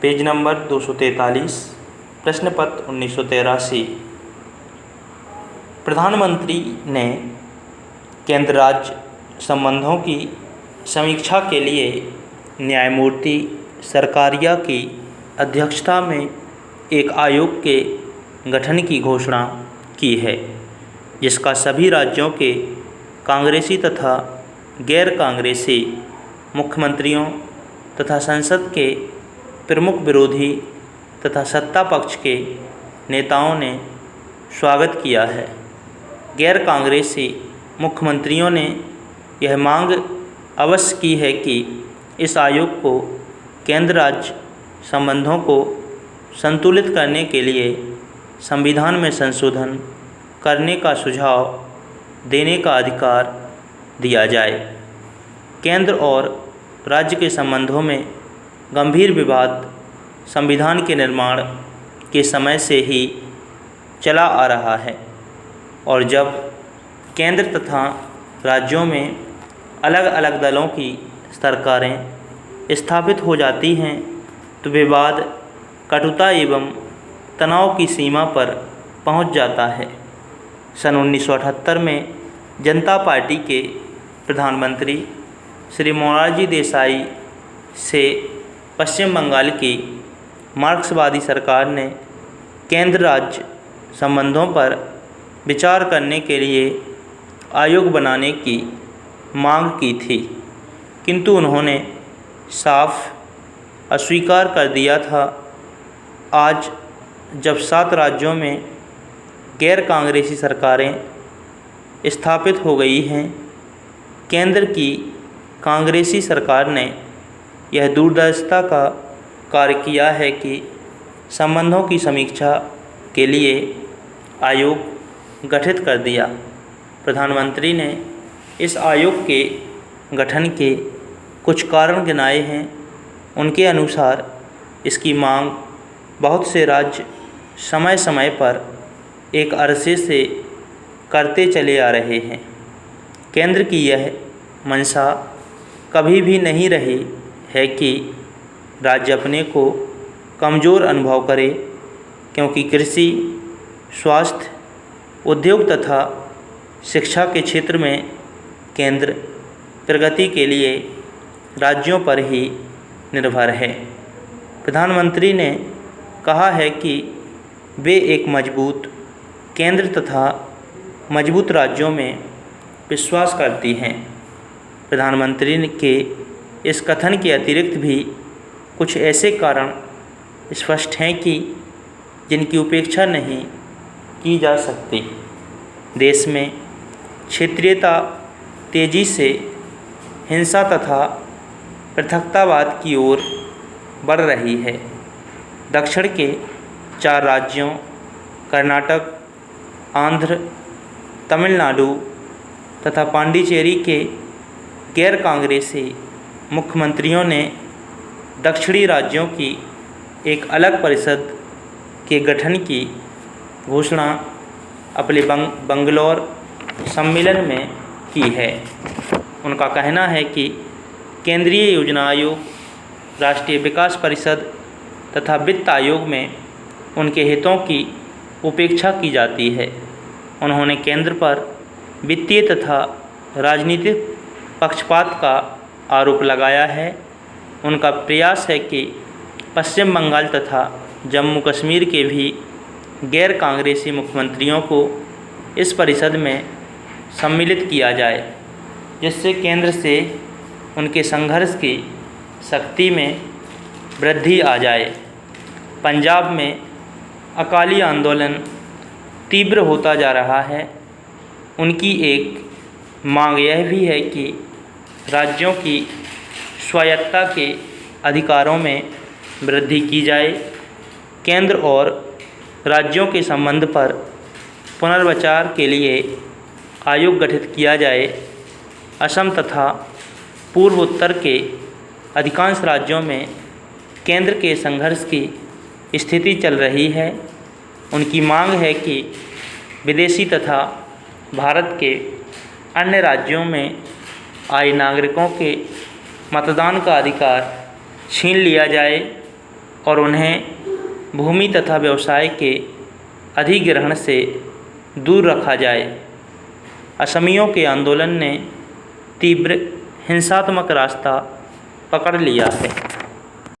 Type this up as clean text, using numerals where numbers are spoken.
Page number 243, प्रश्न पत्र 1983। प्रधानमंत्री ने केंद्र राज्य संबंधों की समीक्षा के लिए न्यायमूर्ति सरकारिया की अध्यक्षता में एक आयोग के गठन की घोषणा की है, जिसका सभी राज्यों के कांग्रेसी तथा गैर कांग्रेसी मुख्यमंत्रियों तथा संसद के प्रमुख विरोधी तथा सत्ता पक्ष के नेताओं ने स्वागत किया है। गैर कांग्रेसी मुख्यमंत्रियों ने यह मांग अवश्य की है कि इस आयोग को केंद्र राज्य संबंधों को संतुलित करने के लिए संविधान में संशोधन करने का सुझाव देने का अधिकार दिया जाए। केंद्र और राज्य के संबंधों में गंभीर विवाद संविधान के निर्माण के समय से ही चला आ रहा है और जब केंद्र तथा राज्यों में अलग अलग दलों की सरकारें स्थापित हो जाती हैं तो विवाद कटुता एवं तनाव की सीमा पर पहुंच जाता है। सन 1978 में जनता पार्टी के प्रधानमंत्री श्री मोरारजी देसाई से पश्चिम बंगाल की मार्क्सवादी सरकार ने केंद्र राज्य संबंधों पर विचार करने के लिए आयोग बनाने की मांग की थी, किंतु उन्होंने साफ अस्वीकार कर दिया था। आज जब 7 राज्यों में गैर कांग्रेसी सरकारें स्थापित हो गई हैं, केंद्र की कांग्रेसी सरकार ने यह दूरदर्शिता का कार्य किया है कि संबंधों की समीक्षा के लिए आयोग गठित कर दिया। प्रधानमंत्री ने इस आयोग के गठन के कुछ कारण गिनाए हैं। उनके अनुसार इसकी मांग बहुत से राज्य समय समय पर एक अरसे से करते चले आ रहे हैं। केंद्र की यह मंशा कभी भी नहीं रही है कि राज्य अपने को कमज़ोर अनुभव करे, क्योंकि कृषि, स्वास्थ्य, उद्योग तथा शिक्षा के क्षेत्र में केंद्र प्रगति के लिए राज्यों पर ही निर्भर है। प्रधानमंत्री ने कहा है कि वे एक मजबूत केंद्र तथा मजबूत राज्यों में विश्वास करती हैं। प्रधानमंत्री के इस कथन के अतिरिक्त भी कुछ ऐसे कारण स्पष्ट हैं कि जिनकी उपेक्षा नहीं की जा सकती। देश में क्षेत्रीयता तेज़ी से हिंसा तथा पृथकतावाद की ओर बढ़ रही है। दक्षिण के 4 राज्यों कर्नाटक, आंध्र, तमिलनाडु तथा पांडिचेरी के गैर कांग्रेसी मुख्यमंत्रियों ने दक्षिणी राज्यों की एक अलग परिषद के गठन की घोषणा अपने बंगलौर सम्मेलन में की है। उनका कहना है कि केंद्रीय योजना आयोग, राष्ट्रीय विकास परिषद तथा वित्त आयोग में उनके हितों की उपेक्षा की जाती है। उन्होंने केंद्र पर वित्तीय तथा राजनीतिक पक्षपात का आरोप लगाया है। उनका प्रयास है कि पश्चिम बंगाल तथा जम्मू कश्मीर के भी गैर कांग्रेसी मुख्यमंत्रियों को इस परिषद में सम्मिलित किया जाए, जिससे केंद्र से उनके संघर्ष की शक्ति में वृद्धि आ जाए। पंजाब में अकाली आंदोलन तीव्र होता जा रहा है। उनकी एक मांग यह भी है कि राज्यों की स्वायत्तता के अधिकारों में वृद्धि की जाए। केंद्र और राज्यों के संबंध पर पुनर्विचार के लिए आयोग गठित किया जाए। असम तथा पूर्वोत्तर के अधिकांश राज्यों में केंद्र के संघर्ष की स्थिति चल रही है। उनकी मांग है कि विदेशी तथा भारत के अन्य राज्यों में आए नागरिकों के मतदान का अधिकार छीन लिया जाए और उन्हें भूमि तथा व्यवसाय के अधिग्रहण से दूर रखा जाए। असमियों के आंदोलन ने तीव्र हिंसात्मक रास्ता पकड़ लिया है।